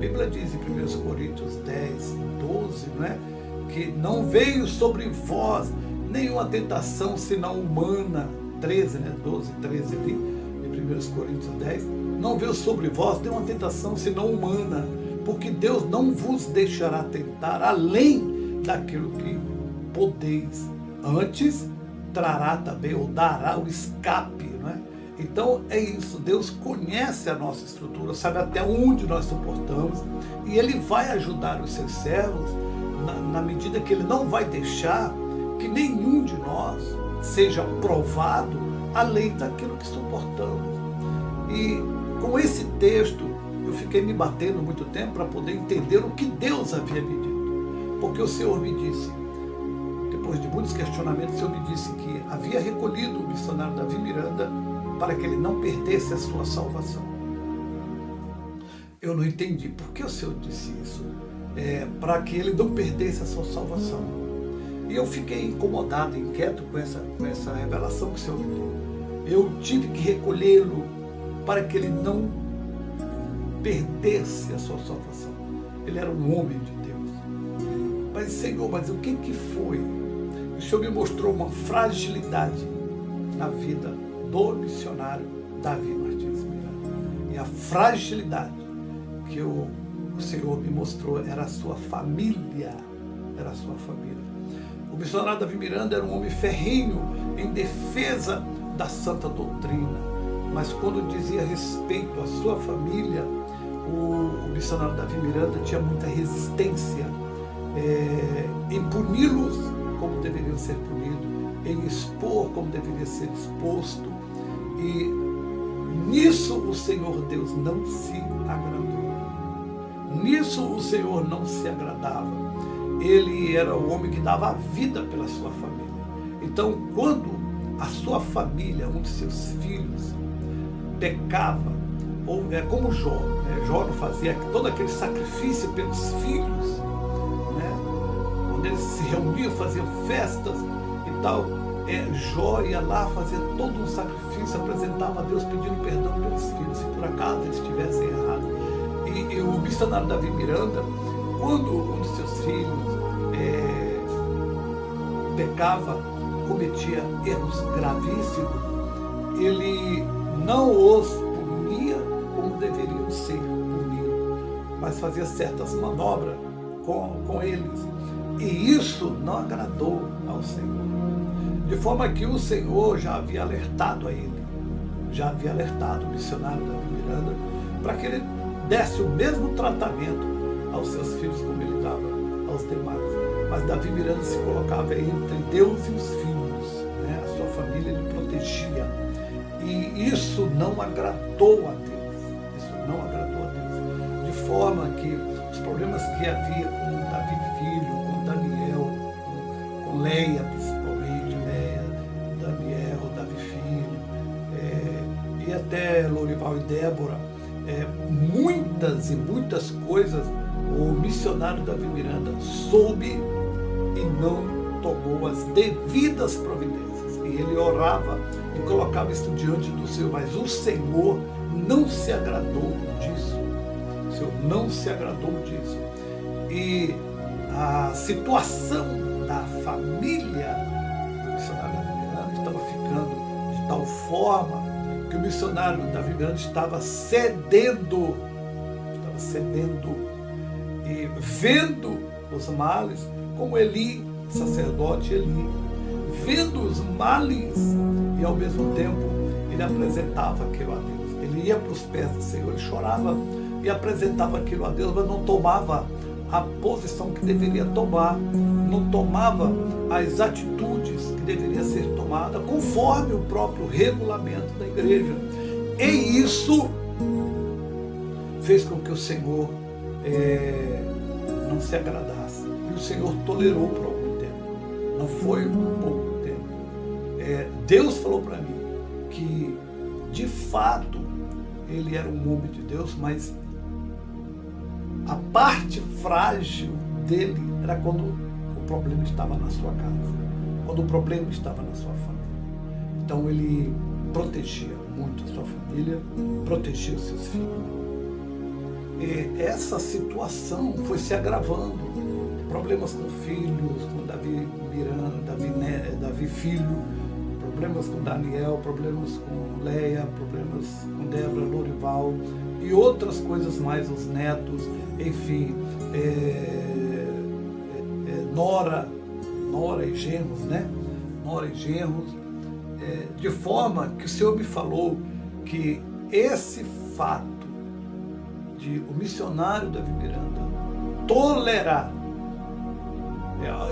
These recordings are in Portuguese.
Bíblia diz em 1 Coríntios 10, 12, não é? Que não veio sobre vós nenhuma tentação senão humana. 13, né? 12, 13 ali, em 1 Coríntios 10. Não veio sobre vós nenhuma tentação senão humana, porque Deus não vos deixará tentar além daquilo que podeis. Antes, trará também, ou dará o escape, não é? Então é isso, Deus conhece a nossa estrutura, sabe até onde nós suportamos, e Ele vai ajudar os seus servos na medida que Ele não vai deixar que nenhum de nós seja provado além daquilo que suportamos. E com esse texto eu fiquei me batendo muito tempo para poder entender o que Deus havia me dito, porque o Senhor me disse, depois de muitos questionamentos, o Senhor me disse que havia recolhido o missionário Davi Miranda para que ele não perdesse a sua salvação. Eu não entendi por que o Senhor disse isso, para que ele não perdesse a sua salvação. E eu fiquei incomodado, inquieto com essa revelação que o Senhor me deu. Eu tive que recolhê-lo para que ele não perdesse a sua salvação. Ele era um homem de Deus. Mas, Senhor, o que foi? O Senhor me mostrou uma fragilidade na vida do missionário Davi Martins Miranda. E a fragilidade que o Senhor me mostrou era a sua família. Era a sua família. O missionário Davi Miranda era um homem ferrenho em defesa da santa doutrina. Mas quando dizia respeito à sua família, o missionário Davi Miranda tinha muita resistência em puni-los como deveriam ser punidos, em expor como deveria ser exposto. E nisso o Senhor Deus não se agradou. Nisso o Senhor não se agradava. Ele era o homem que dava a vida pela sua família. Então, quando a sua família, um de seus filhos, pecava, ou como Jó, Jó não fazia todo aquele sacrifício pelos filhos, né? Quando eles se reuniam, faziam festas e tal, Jó ia lá fazer todo um sacrifício, apresentava a Deus pedindo perdão pelos filhos, se por acaso eles estivessem errados. E o missionário Davi Miranda, quando um de seus filhos pecava, cometia erros gravíssimos, ele não os punia como deveriam ser punidos, mas fazia certas manobras com eles. E isso não agradou ao Senhor. De forma que o Senhor já havia alertado a ele, já havia alertado o missionário Davi Miranda, para que ele desse o mesmo tratamento aos seus filhos como ele dava aos demais. Mas Davi Miranda se colocava entre Deus e os filhos, né? A sua família ele protegia. E isso não agradou a Deus. Isso não agradou a Deus. De forma que os problemas que havia com Davi filho, com Daniel, com Leia principalmente, Daniel, Davi filho, e até Lorival e Débora, muitas e muitas coisas o missionário Davi Miranda soube e não tomou as devidas providências. E ele orava e colocava isso diante do Senhor, mas o Senhor não se agradou disso. O Senhor não se agradou disso. E a situação da família do missionário Davi Miranda estava ficando de tal forma que o missionário Davi Miranda estava cedendo e vendo os males, como Eli, sacerdote Eli, vendo os males, e ao mesmo tempo ele apresentava aquilo a Deus. Ele ia para os pés do Senhor, ele chorava e apresentava aquilo a Deus, mas não tomava a posição que deveria tomar, não tomava as atitudes que deveria ser tomada conforme o próprio regulamento da igreja. E isso fez com que o Senhor não se agradasse. E o Senhor tolerou por algum tempo. Não foi um pouco tempo. Deus falou para mim que, de fato, ele era um homem de Deus, mas a parte frágil dele era quando o problema estava na sua casa, quando o problema estava na sua família. Então ele protegia muito a sua família, protegia os seus filhos. essa situação foi se agravando. Problemas com filhos, com Davi Miranda, Davi filho, problemas com Daniel, problemas com Leia, problemas com Débora, Lorival e outras coisas mais, os netos, enfim, Nora e genros, né? Nora e genros, de forma que o Senhor me falou que esse fato de o missionário Davi Miranda tolerar,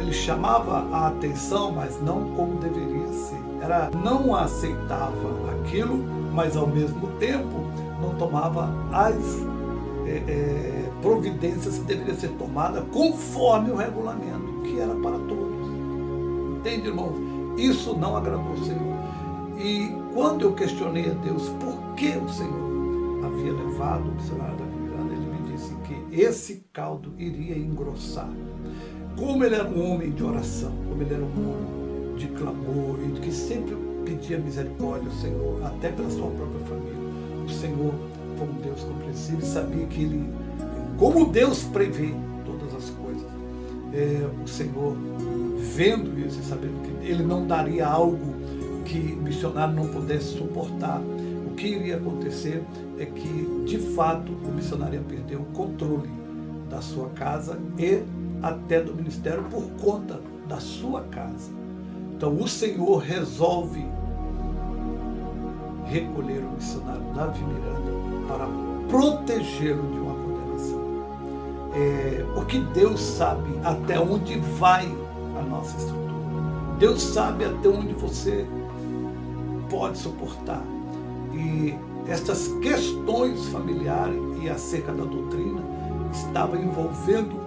ele chamava a atenção, mas não como deveria ser. Não aceitava aquilo, mas ao mesmo tempo não tomava as providências que deveriam ser tomadas conforme o regulamento, que era para todos. Entende, irmãos? Isso não agradou o Senhor. E quando eu questionei a Deus por que o Senhor havia levado o missionário Davi Miranda, ele me disse que esse caldo iria engrossar. Como ele era um homem de oração, como ele era um homem de clamor e que sempre pedia misericórdia ao Senhor, até pela sua própria família. O Senhor foi um Deus compreensível e sabia que ele, como Deus prevê todas as coisas, o Senhor, vendo isso e sabendo que ele não daria algo que o missionário não pudesse suportar, o que iria acontecer é que, de fato, o missionário ia perder o controle da sua casa e até do ministério por conta da sua casa. Então o Senhor resolve recolher o missionário Davi Miranda para protegê-lo de uma condenação. Porque Deus sabe até onde vai a nossa estrutura. Deus sabe até onde você pode suportar. E estas questões familiares e acerca da doutrina estavam envolvendo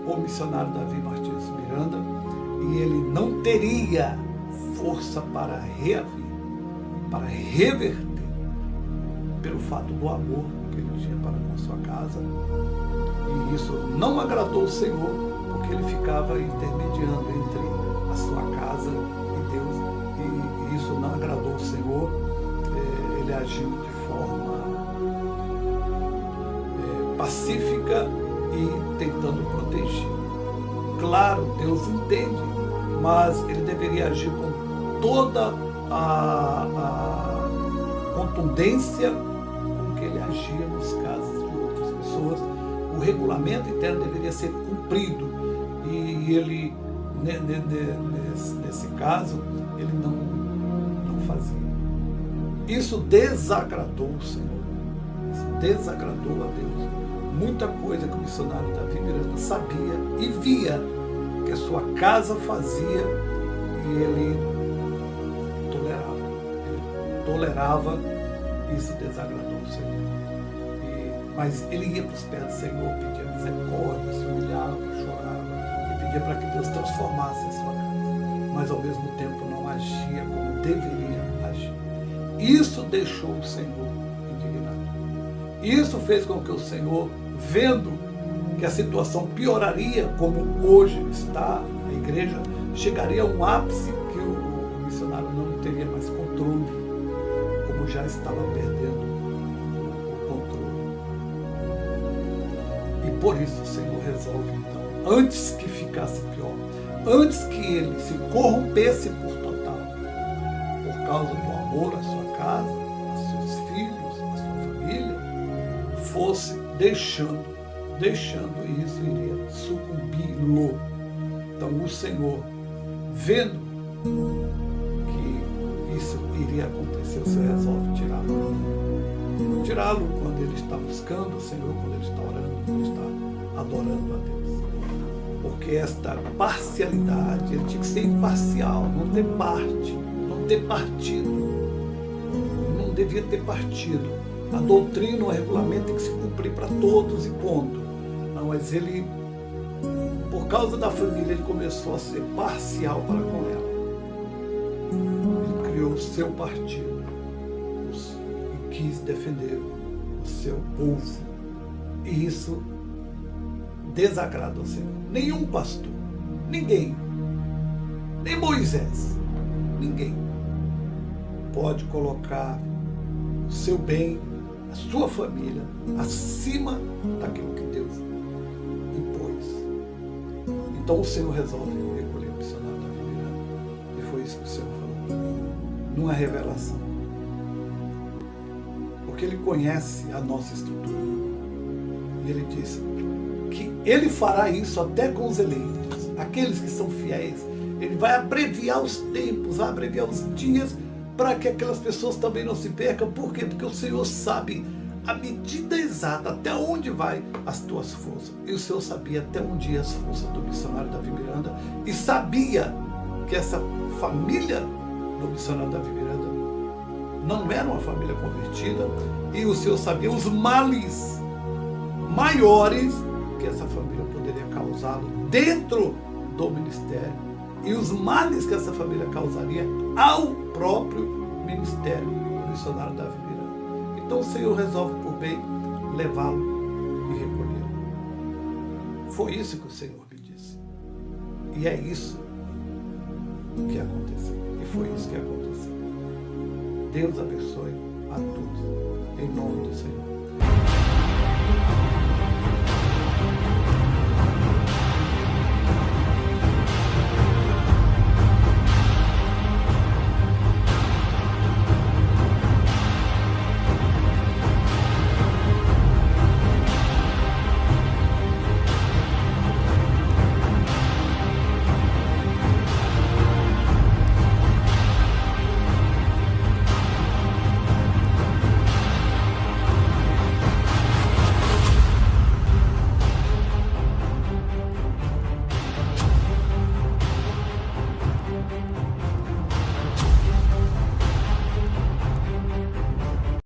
o missionário Davi Martins Miranda, e ele não teria força para reaver, para reverter, pelo fato do amor que ele tinha para com sua casa. E isso não agradou o Senhor, porque ele ficava intermediando entre a sua casa e Deus, e isso não agradou o Senhor. Ele agiu de forma pacífica e tentando proteger. Claro, Deus entende, mas ele deveria agir com toda a contundência com que ele agia nos casos de outras pessoas. O regulamento interno deveria ser cumprido e ele, nesse caso, ele não fazia. Isso desagradou o Senhor, isso desagradou a Deus. Muita coisa que o missionário Davi Miranda sabia e via que a sua casa fazia e ele tolerava, isso desagradou o Senhor. Mas ele ia para os pés do Senhor, pedia misericórdia, se humilhava, chorava e pedia para que Deus transformasse a sua casa, mas ao mesmo tempo não agia como deveria agir. Isso deixou o Senhor indignado. Isso fez com que o Senhor, vendo que a situação pioraria, como hoje está a igreja, chegaria a um ápice que o missionário não teria mais controle, como já estava perdendo o controle. E por isso o Senhor resolve, então, antes que ficasse pior, antes que ele se corrompesse por total, por causa do amor à sua casa, aos seus filhos, à sua família, fosse deixando e isso iria sucumbir-lo. Então o Senhor, vendo que isso iria acontecer, o Senhor resolve tirá-lo quando ele está buscando o Senhor, quando ele está orando, quando ele está adorando a Deus. Porque esta parcialidade, ele tinha que ser imparcial, não ter parte, não ter partido, não devia ter partido. A doutrina, o regulamento tem que se cumprir para todos e ponto. Não, mas ele, por causa da família, ele começou a ser parcial para com ela. Ele criou o seu partido e quis defender o seu povo. E isso desagrada ao Senhor. Nenhum pastor, ninguém, nem Moisés, ninguém pode colocar o seu bem, a sua família acima daquilo que Deus impôs. Então o Senhor resolve recolher o missionário Davi Miranda. E foi isso que o Senhor falou, numa revelação. Porque Ele conhece a nossa estrutura. E Ele disse que Ele fará isso até com os eleitos, aqueles que são fiéis. Ele vai abreviar os tempos, vai abreviar os dias, para que aquelas pessoas também não se percam. Por quê? Porque o Senhor sabe a medida exata até onde vai as tuas forças. E o Senhor sabia até onde ia as forças do missionário Davi Miranda, e sabia que essa família do missionário Davi Miranda não era uma família convertida, e o Senhor sabia os males maiores que essa família poderia causá-lo dentro do ministério, e os males que essa família causaria ao próprio ministério do missionário Davi Miranda. Então o Senhor resolve por bem levá-lo e recolhê-lo. Foi isso que o Senhor me disse. E é isso que aconteceu. E foi isso que aconteceu. Deus abençoe a todos. Em nome do Senhor.